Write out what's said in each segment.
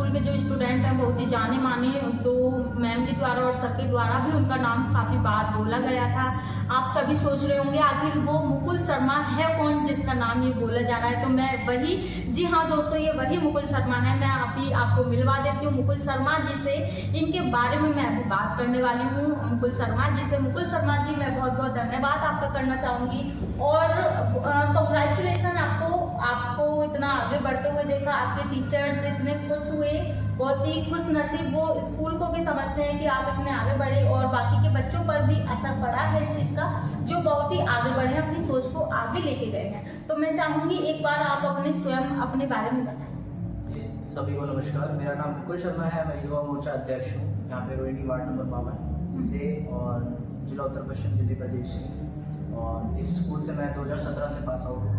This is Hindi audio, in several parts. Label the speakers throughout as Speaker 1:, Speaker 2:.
Speaker 1: स्कूल के जो स्टूडेंट हैं बहुत ही जाने माने, तो मैम के द्वारा और सर के द्वारा भी उनका नाम काफ़ी बार बोला गया था। आप सभी सोच रहे होंगे आखिर वो मुकुल शर्मा है कौन जिसका नाम ये बोला जा रहा है, तो मैं वही, जी हाँ दोस्तों, ये वही मुकुल शर्मा है। मैं अभी आपको मिलवा देती हूँ मुकुल शर्मा जी से। इनके बारे में मैं अभी बात करने वाली हूँ मुकुल शर्मा जी से। मुकुल शर्मा जी, मैं बहुत बहुत धन्यवाद आपका करना चाहूँगी और कॉन्ग्रेचुलेसन आपको इतना आगे बढ़ते हुए देखा, आपके टीचर्स इतने खुश हुए, बहुत ही खुश नसीब वो स्कूल को भी समझते हैं कि आप इतने आगे बढ़े और बाकी के बच्चों पर भी असर पड़ा है इस चीज़ का, जो बहुत ही आगे बढ़े हैं, अपनी सोच को आगे लेके गए हैं। तो मैं चाहूँगी एक बार आप अपने स्वयं अपने बारे में बताएं।
Speaker 2: सभी को नमस्कार, मेरा नाम मुकुल शर्मा है, मैं युवा मोर्चा अध्यक्ष हूँ यहाँ पे रोहिणी वार्ड नंबर 52 से और जिला उत्तर पश्चिम दिल्ली प्रदेश से। और इस स्कूल से मैं 2017 से पास आउट हूँ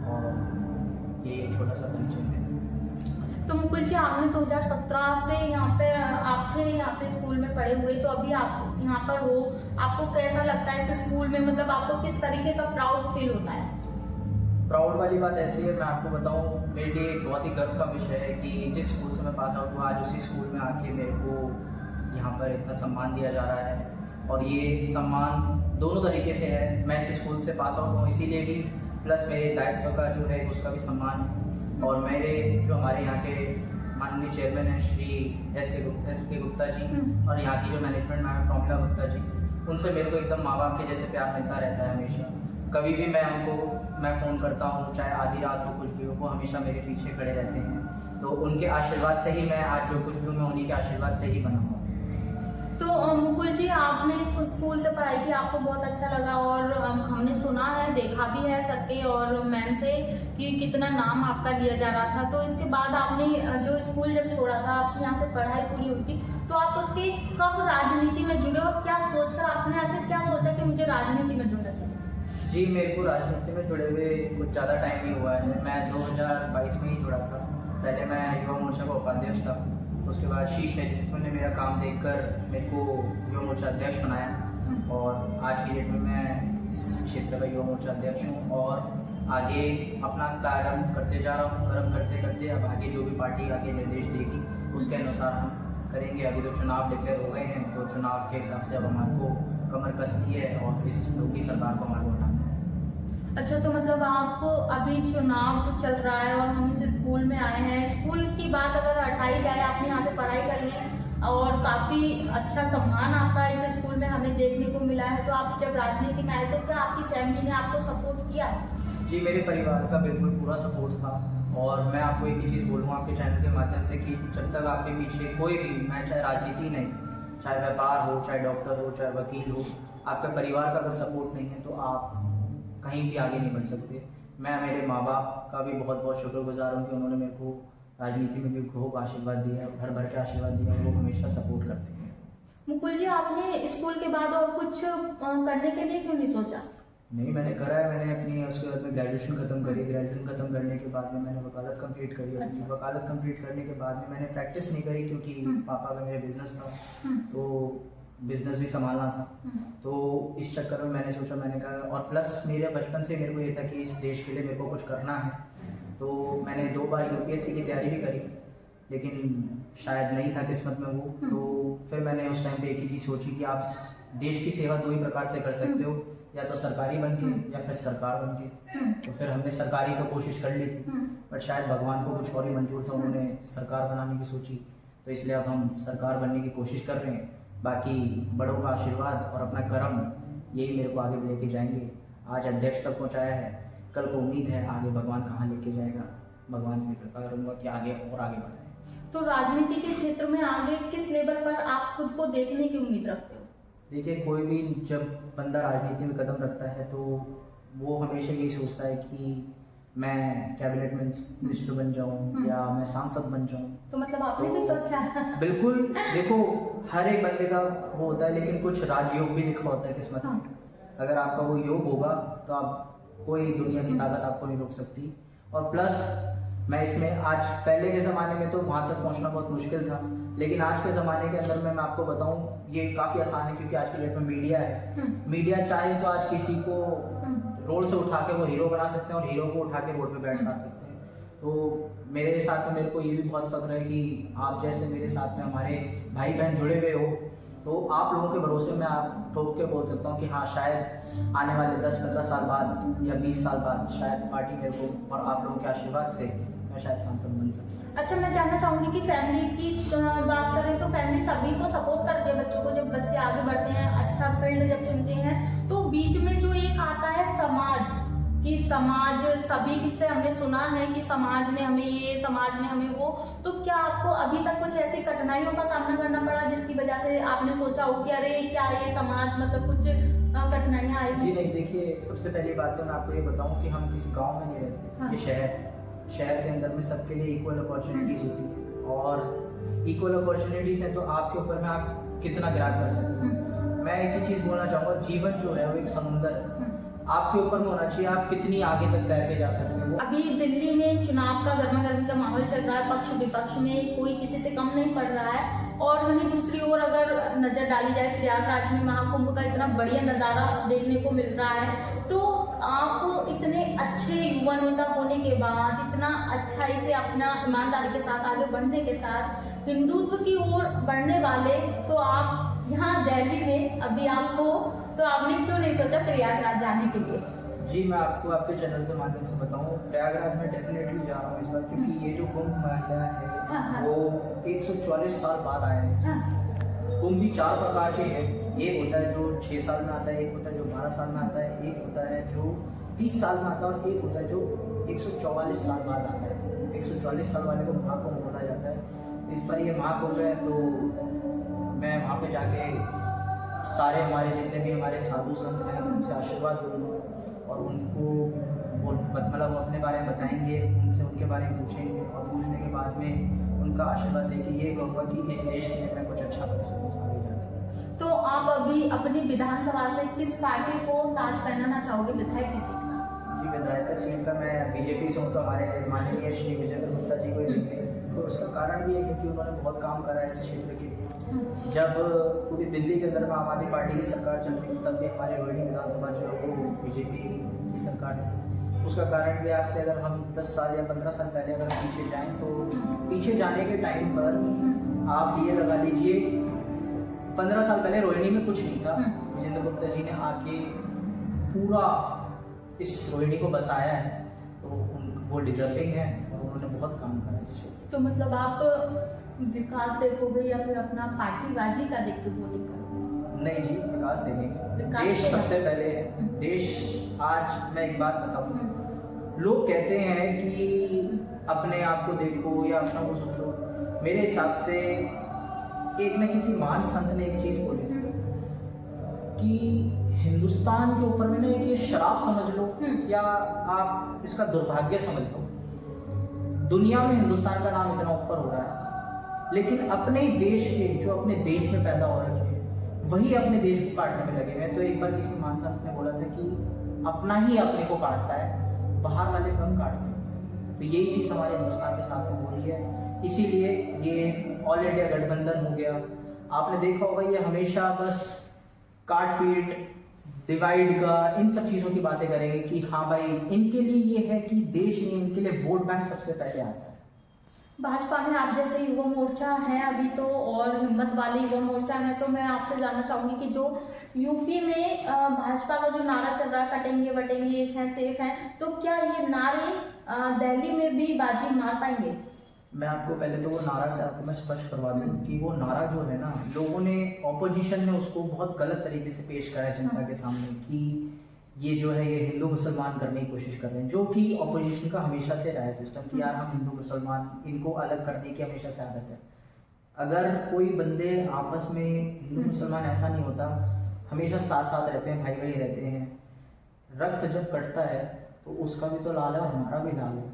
Speaker 2: और ये एक छोटा सा परिचय है।
Speaker 1: तो मुकुल जी, आपने 2017 से यहाँ पे आप फिर यहाँ से स्कूल में पढ़े हुए, तो अभी आप यहाँ पर हो, आपको कैसा लगता है इस स्कूल में, मतलब आपको किस तरीके का प्राउड फील होता है?
Speaker 2: प्राउड वाली बात ऐसी है, मैं आपको बताऊँ, मेरे लिए एक बहुत ही गर्व का विषय है कि जिस स्कूल से मैं पास आउट हुआ, आज उसी स्कूल में आके मेरे को यहाँ पर इतना सम्मान दिया जा रहा है। और ये सम्मान दोनों तरीके से है, मैं इस स्कूल से पास आउट हूँ इसीलिए भी, प्लस मेरे दायित्व का जो है उसका भी सम्मान है। और मेरे जो हमारे यहाँ के माननीय चेयरमैन हैं श्री एस के गुप्ता जी और यहाँ की जो मैनेजमेंट मैम प्रमिला गुप्ता जी, उनसे मेरे को एकदम माँ बाप के जैसे प्यार मिलता रहता है हमेशा। कभी भी मैं फ़ोन करता हूँ, चाहे आधी रात हो कुछ भी हो, वो हमेशा मेरे पीछे खड़े रहते हैं। तो उनके आशीर्वाद से ही मैं आज जो कुछ भी हूँ, मैं उन्हीं के आशीर्वाद से ही बना हूँ।
Speaker 1: तो मुकुल जी, आपने इस स्कूल से पढ़ाई की, आपको बहुत अच्छा लगा और हमने सुना है, देखा भी है सर के और मैम से कि कितना नाम आपका लिया जा रहा था। तो इसके बाद आपने जो स्कूल जब छोड़ा था, आपकी यहाँ से पढ़ाई पूरी हुई थी, तो आप उसके कब राजनीति में जुड़े और क्या सोचकर आपने आखिर क्या सोचा कि मुझे राजनीति में जुड़ना चाहिए?
Speaker 2: जी, मेरे को राजनीति में जुड़े हुए कुछ ज़्यादा टाइम नहीं हुआ है, मैं 2022 में ही जुड़ा था। पहले मैं युवा मोर्चा का उपाध्यक्ष था, उसके बाद शीर्ष नेतृत्व ने मेरा काम देखकर मेरे को युवा मोर्चा अध्यक्ष बनाया और आज की डेट में मैं इस क्षेत्र का युवा मोर्चा अध्यक्ष हूँ और आगे अपना कार्य करते जा रहा हूँ। कर्म करते करते अब आगे जो भी पार्टी आगे निर्देश देगी उसके अनुसार हम करेंगे। अभी तो चुनाव डिक्लेयर हो गए हैं, तो चुनाव के हिसाब से अब हमारे को कमर कसनी है और इस योगी सरकार को हमारे को हटाना है।
Speaker 1: अच्छा, तो मतलब आप अभी चुनाव तो चल रहा है और हम इस स्कूल में आए हैं, स्कूल की बात अगर हटाई जाए, आपने यहाँ से पढ़ाई कर ली और काफ़ी अच्छा सम्मान आपका इस स्कूल में हमें देखने को मिला है, तो आप जब राजनीति में आए तो क्या आपकी फैमिली ने आपको सपोर्ट किया?
Speaker 2: जी, मेरे परिवार का बिल्कुल पूरा सपोर्ट था और मैं आपको एक ही चीज़ बोलूँगा आपके चैनल के माध्यम से कि जब तक आपके पीछे कोई भी, मैं चाहे राजनीति नहीं, चाहे व्यापार हो, चाहे डॉक्टर हो, चाहे वकील हो, आपके परिवार का अगर सपोर्ट नहीं है तो आप कहीं भी आगे नहीं बढ़ सकते। मैं मेरे माँ बाप का भी बहुत बहुत शुक्रगुजार हूँ कि उन्होंने मेरे को राजनीति में भी खूब आशीर्वाद दिया, भर भर के आशीर्वाद दिया, वो हमेशा सपोर्ट करते हैं।
Speaker 1: मुकुल जी, आपने स्कूल के बाद और कुछ करने के लिए क्यों नहीं सोचा?
Speaker 2: नहीं, मैंने करा है, मैंने अपनी उसके बाद में ग्रेजुएशन खत्म करी। ग्रेजुएशन खत्म करने के बाद में मैंने वकालत कंप्लीट करी।
Speaker 1: अच्छा।
Speaker 2: वकालत कंप्लीट करने के बाद में मैंने प्रैक्टिस नहीं करी क्योंकि पापा का मेरा बिजनेस था, तो बिजनेस भी संभालना था। तो इस चक्कर में मैंने सोचा, मैंने कहा, और प्लस मेरे बचपन से मेरे को ये था कि इस देश के लिए मेरे को कुछ करना है। तो मैंने 2 बार यूपीएससी की तैयारी भी करी, लेकिन शायद नहीं था किस्मत में वो। तो फिर मैंने उस टाइम पे एक ही चीज़ सोची कि आप देश की सेवा 2 ही प्रकार से कर सकते हो, या तो सरकारी बन के या फिर सरकार बन के। तो फिर हमने सरकारी तो कोशिश कर ली थी, बट शायद भगवान को कुछ और ही मंजूर था, उन्होंने सरकार बनाने की सोची। तो इसलिए अब हम सरकार बनने की कोशिश कर रहे हैं। बाकी बड़ों का आशीर्वाद और अपना कर्म यही मेरे को आगे लेके जाएंगे। आज अध्यक्ष तक पहुंचाया है, कल को उम्मीद है आगे भगवान कहाँ लेके जाएगा, भगवान से कृपा करूँगा कि आगे और आगे बढ़ाएं।
Speaker 1: तो राजनीति के क्षेत्र में आगे किस लेवल पर आप खुद को देखने की उम्मीद रखते हो?
Speaker 2: देखिए, कोई भी जब बंदा राजनीति में कदम रखता है तो वो हमेशा यही सोचता है कि मैं कैबिनेट मिनिस्टर बन जाऊं या मैं सांसद बन जाऊं।
Speaker 1: तो मतलब आपने भी सोचा?
Speaker 2: बिल्कुल, देखो हर एक बंदे का वो होता है, लेकिन कुछ राजयोग भी लिखा होता है किस्मत में। अगर आपका वो योग होगा तो आप कोई दुनिया की ताकत आपको नहीं रोक सकती। और प्लस मैं इसमें आज, पहले के ज़माने में तो वहाँ तक पहुँचना बहुत मुश्किल था, लेकिन आज के ज़माने के अंदर में मैं आपको बताऊँ ये काफ़ी आसान है, क्योंकि आज की डेट में मीडिया है। मीडिया चाहे तो आज किसी को रोड से उठा के वो हीरो बना सकते हैं और हीरो को उठा के रोड पे बैठा सकते हैं। तो मेरे साथ में मेरे को ये भी बहुत फक्र है कि आप जैसे मेरे साथ में हमारे भाई बहन जुड़े हुए हो, तो आप लोगों के भरोसे में आप ठोक के बोल सकता हूँ कि हाँ, शायद आने वाले 10-15 साल बाद या 20 साल बाद शायद पार्टी मेरे को और आप लोगों के आशीर्वाद से मैं शायद सांसद बन सकता हूँ।
Speaker 1: अच्छा, मैं जानना चाहूँगी कि फैमिली की बात करें तो फैमिली सभी को सपोर्ट करती है बच्चों को, जब बच्चे आगे बढ़ते हैं, अच्छा फील्ड जब चुनते हैं, तो बीच में जो एक आता है समाज, कि समाज सभी से हमने सुना है कि समाज ने हमें ये, समाज ने हमें वो, तो क्या आपको अभी तक कुछ ऐसी कठिनाइयों का सामना करना पड़ा जिसकी वजह से आपने सोचा हो कि अरे क्या ये समाज, मतलब कुछ कठिनाइयाँ आई?
Speaker 2: जी नहीं, देखिए सबसे पहली बात तो मैं आपको ये बताऊँ कि हम किसी गाँव में नहीं रहते।
Speaker 1: हाँ।
Speaker 2: ये शहर के अंदर में सबके लिए इक्वल अपॉर्चुनिटीज़ होती है, और इक्वल अपॉर्चुनिटीज़ है तो आपके ऊपर में आप कितना ग्रैब कर सकते हैं। मैं एक ही चीज़ बोलना चाहूँगा, जीवन जो है वो एक समुंदर है, आपके ऊपर में होना चाहिए आप कितनी आगे तक तैर के जा सकते हैं।
Speaker 1: अभी दिल्ली में चुनाव का गर्मा गर्मी का माहौल चल रहा है, पक्ष विपक्ष में कोई किसी से कम नहीं पड़ रहा है, और वहीं दूसरी ओर अगर नजर डाली जाए प्रयागराज में महाकुंभ का इतना बढ़िया नज़ारा देखने को मिल रहा है, तो आप इतने अच्छे युवा नेता होने के बाद, इतना अच्छाई से अपना ईमानदारी के साथ आगे बढ़ने के साथ हिंदुत्व की ओर बढ़ने वाले, तो आप यहाँ दिल्ली में अभी आपको, तो आपने क्यों नहीं सोचा प्रयागराज जाने के लिए?
Speaker 2: जी, मैं आपको आपके चैनल से माध्यम से बताऊं, प्रयागराज में डेफिनेटली जा रहा हूँ इस बार, क्योंकि ये जो कुंभ मेला है वो 144 साल बाद आया है। कुंभ भी 4 प्रकार के हैं, एक होता है जो 6 साल में आता है, एक होता है जो 12 साल में आता है, एक होता है जो 30 साल में आता है, और एक होता है जो 144 साल बाद आता है। 144 साल वाले को महाकुंभ बोला जाता है। इस बार ये महाकुंभ है, तो मैं वहाँ पे जाके सारे हमारे जितने भी हमारे साधु संत हैं उनसे आशीर्वाद लूँगा, और उनको वो मतलब अपने बारे में बताएंगे, उनसे उनके बारे में पूछेंगे, और पूछने के बाद में उनका आशीर्वाद देके ये कहूँगा कि इस देश के लिए मैं कुछ अच्छा कर सकूँ आगे जाके।
Speaker 1: तो आप अभी अपनी विधानसभा से किस पार्टी को ताज पहनाना चाहोगे विधायक की सीट का?
Speaker 2: जी, विधायक का सीट का मैं बीजेपी से हूँ, तो हमारे माननीय श्री विजेंद्र गुप्ता जी को ही देंगे। तो उसका कारण भी है क्योंकि उन्होंने बहुत काम करा है इस क्षेत्र के लिए। जब पूरी दिल्ली के अंदर में आम आदमी पार्टी की सरकार चल रही थी, तब भी हमारे रोहिणी विधानसभा जो है वो बीजेपी की सरकार थी। उसका कारण भी आज से अगर हम 10 साल या 15 साल पहले अगर पीछे जाएं, तो पीछे जाने के टाइम पर आप ये लगा लीजिए 15 साल पहले रोहिणी में कुछ नहीं था। विजेंद्र गुप्ता जी ने आके पूरा इस रोहिणी को बसाया है, तो वो डिजर्विंग है और उन्होंने बहुत काम करा इस क्षेत्र।
Speaker 1: तो मतलब आप विकास देखोगे या फिर अपना पार्टीबाजी का देख के वोटिंग करोगे?
Speaker 2: नहीं जी, विकास देखेंगे।
Speaker 1: विकास
Speaker 2: देश
Speaker 1: देखेंगे।
Speaker 2: सबसे पहले है। देश आज मैं एक बात बताऊं, लोग कहते हैं कि अपने आप को देखो या अपना को सोचो। मेरे हिसाब से एक न किसी महान संत ने एक चीज़ बोली कि हिंदुस्तान के ऊपर में ना एक ये शराब समझ लो या आप इसका दुर्भाग्य समझ लो, दुनिया में हिंदुस्तान का नाम इतना ऊपर हो रहा है, लेकिन अपने ही देश के जो अपने देश में पैदा हो रखे हैं वही अपने देश को काटने में लगे हुए हैं। तो एक बार किसी महान संत ने बोला था कि अपना ही अपने को काटता है, बाहर वाले कम काटते हैं। तो यही चीज़ हमारे हिंदुस्तान के साथ में हो रही है, इसीलिए ये ऑल इंडिया गठबंधन हो गया। आपने देखा होगा ये हमेशा बस काट पीट डिवाइड का इन सब चीज़ों की बातें करेंगे कि हाँ भाई इनके लिए ये है कि देश में इनके लिए वोट बैंक सबसे पहले आता है।
Speaker 1: भाजपा में आप जैसे युवा मोर्चा है अभी तो, और हिम्मत वाले युवा मोर्चा है, तो मैं आपसे जानना चाहूँगी कि जो यूपी में भाजपा का जो नारा चल रहा है कटेंगे बटेंगे एक है सेफ है, तो क्या ये नारे दिल्ली में भी बाजी मार पाएंगे?
Speaker 2: मैं आपको पहले तो वो नारा से आपको मैं स्पष्ट करवा दूं कि वो नारा जो है ना, लोगों ने ऑपोजिशन ने उसको बहुत गलत तरीके से पेश करा है जनता के सामने कि ये जो है ये हिंदू मुसलमान करने की कोशिश कर रहे हैं, जो कि ऑपोजिशन का हमेशा से रहा है सिस्टम कि यार हम हिंदू मुसलमान इनको अलग करने की हमेशा से आदत है। अगर कोई बंदे आपस में हिंदू मुसलमान ऐसा नहीं होता, हमेशा साथ साथ रहते हैं, भाई भाई रहते हैं। रक्त जब कटता है तो उसका भी तो लाल है और हमारा भी लाल है।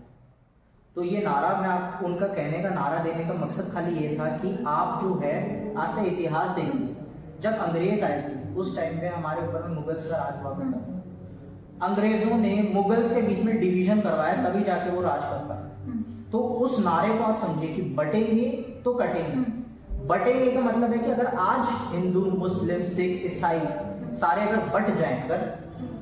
Speaker 2: तो ये नारा मैं आप उनका कहने का नारा देने का मकसद खाली ये था कि आप जो है आज से इतिहास देखिए, जब अंग्रेज आए थे उस टाइम पे हमारे ऊपर में मुगल्स का राज हुआ करता था। अंग्रेजों ने मुगल्स के बीच में डिवीजन करवाया तभी जाके वो राज कर पाए। तो उस नारे को आप समझिए कि बटेंगे तो कटेंगे। बटेंगे का मतलब है कि अगर आज हिंदू मुस्लिम सिख ईसाई सारे अगर बट जाएं अगर,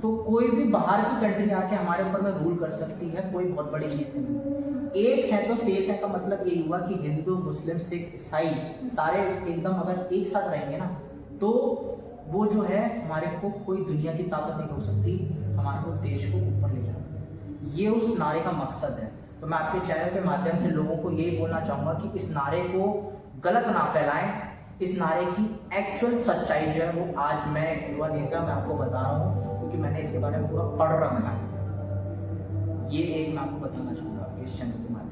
Speaker 2: तो कोई भी बाहर की कंट्री आके हमारे ऊपर में रूल कर सकती है, कोई बहुत बड़ी चीज नहीं। एक है तो सेफ है का मतलब ये हुआ कि हिंदू मुस्लिम सिख ईसाई सारे एकदम अगर एक साथ रहेंगे ना, तो वो जो है हमारे को कोई दुनिया की ताकत नहीं रोक सकती, हमारे को देश को ऊपर ले जाना। ये उस नारे का मकसद है। तो मैं आपके चैनल के माध्यम से लोगों को यही बोलना चाहूँगा कि इस नारे को गलत ना फैलाएं। इस नारे की एक्चुअल सच्चाई जो है वो आज मैं एक युवा नेता मैं आपको बता रहा हूँ, क्योंकि मैंने इसके बारे में पूरा पढ़ रखा है। ये एक मैं आपको बताना चाहूँगा इस चैनल के माध्यम से।